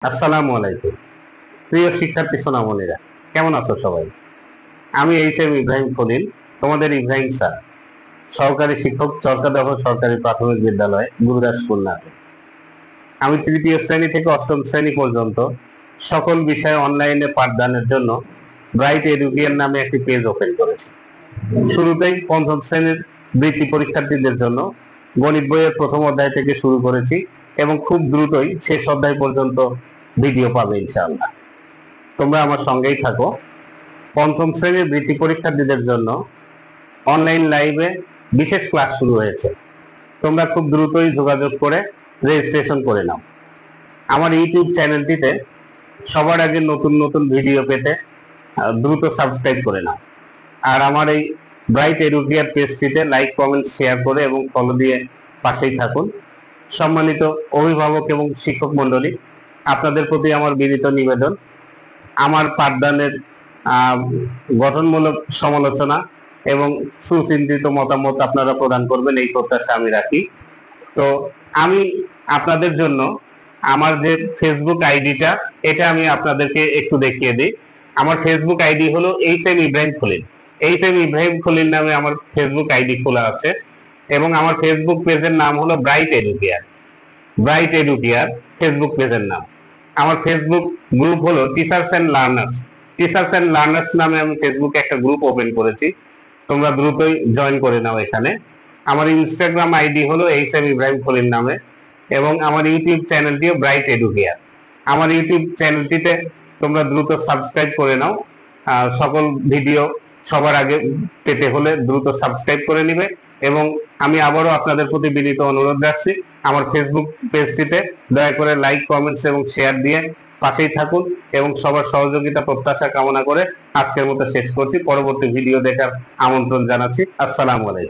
আসসালামু আলাইকুম। প্রিয় শিক্ষার্থী সোনামণিরা, কেমন আছো সবাই? আমি এইচ.এম. ইব্রাহিম খলিল, তোমাদের ইব্রাহিম স্যার, সহকারী শিক্ষক, চরকাদহ সরকারি প্রাথমিক বিদ্যালয়, গুরুদাসপুর নাটোর। আমি তৃতীয় শ্রেণী থেকে অষ্টম শ্রেণী পর্যন্ত সকল বিষয়ে অনলাইনে পাঠদানের জন্য ব্রাইট এডুকেয়ার নামে একটি পেজ ওপেন করেছি। শুরুতেই পঞ্চম শ্রেণীর বৃত্তি পরীক্ষার্থীদের জন্য গণিত বইয়ের প্রথম অধ্যায় থেকে শুরু করেছি এবং খুব দ্রুতই শেষ অধ্যায় পর্যন্ত ভিডিও পাবে ইনশাআল্লাহ। তোমরা আমার সঙ্গেই থাকো। পঞ্চম শ্রেণীর বৃত্তি পরীক্ষার্থীদের জন্য অনলাইন লাইভে বিশেষ ক্লাস শুরু হয়েছে। তোমরা খুব দ্রুতই যোগাযোগ করে রেজিস্ট্রেশন করে নাও। আমার ইউটিউব চ্যানেলটিতে সবার আগে নতুন নতুন ভিডিও পেতে দ্রুত সাবস্ক্রাইব করে নাও। আর আমার এই ব্রাইট এডুকেয়ার পেজটিতে লাইক, কমেন্ট, শেয়ার করে এবং ফলো দিয়ে পাশেই থাকুন। সম্মানিত অভিভাবক এবং শিক্ষক মণ্ডলী, আপনাদের প্রতি আমার বিনীত নিবেদন, আমার পাঠদানের গঠনমূলক সমালোচনা এবং সুচিন্তিত মতামত আপনারা প্রদান করবেন এই প্রত্যাশা আমি রাখি। তো আমি আপনাদের জন্য আমার যে ফেসবুক আইডিটা, এটা আমি আপনাদেরকে একটু দেখিয়ে দিই। আমার ফেসবুক আইডি হলো এইচ.এম. ইব্রাহিম খলিল। এইচ.এম. ইব্রাহিম খলিল নামে আমার ফেসবুক আইডি খোলা আছে এবং আমার ফেসবুক পেজের নাম হলো bright educare. Bright educare Facebook পেজের নাম। আমার ফেসবুক গ্রুপ হলো teachers and learners. Teachers and learners নামে আমি ফেসবুকে একটা গ্রুপ ওপেন করেছি, তোমরা দ্রুতই জয়েন করে নাও এখানে। আমার ইনস্টাগ্রাম আইডি হলো এইচ.এম. ইব্রাহিম খলিল নামে এবং আমার ইউটিউব চ্যানেলটিও ব্রাইট এডুকেয়ার। আমার ইউটিউব চ্যানেলটিতে তোমরা দ্রুত সাবস্ক্রাইব করে নাও। সকল ভিডিও সবার আগে পেতে হলে দ্রুত সাবস্ক্রাইব করে নিবে এবং আমি আবারও আপনাদের প্রতি বিনীত অনুরোধ রাখছি, আমার ফেসবুক পেজটিতে দয়া করে লাইক, কমেন্টস এবং শেয়ার দিয়ে পাশেই থাকুন এবং সবার সহযোগিতা প্রত্যাশা কামনা করে আজকের মতো শেষ করছি। পরবর্তী ভিডিও দেখার আমন্ত্রণ জানাচ্ছি। আসসালামু আলাইকুম।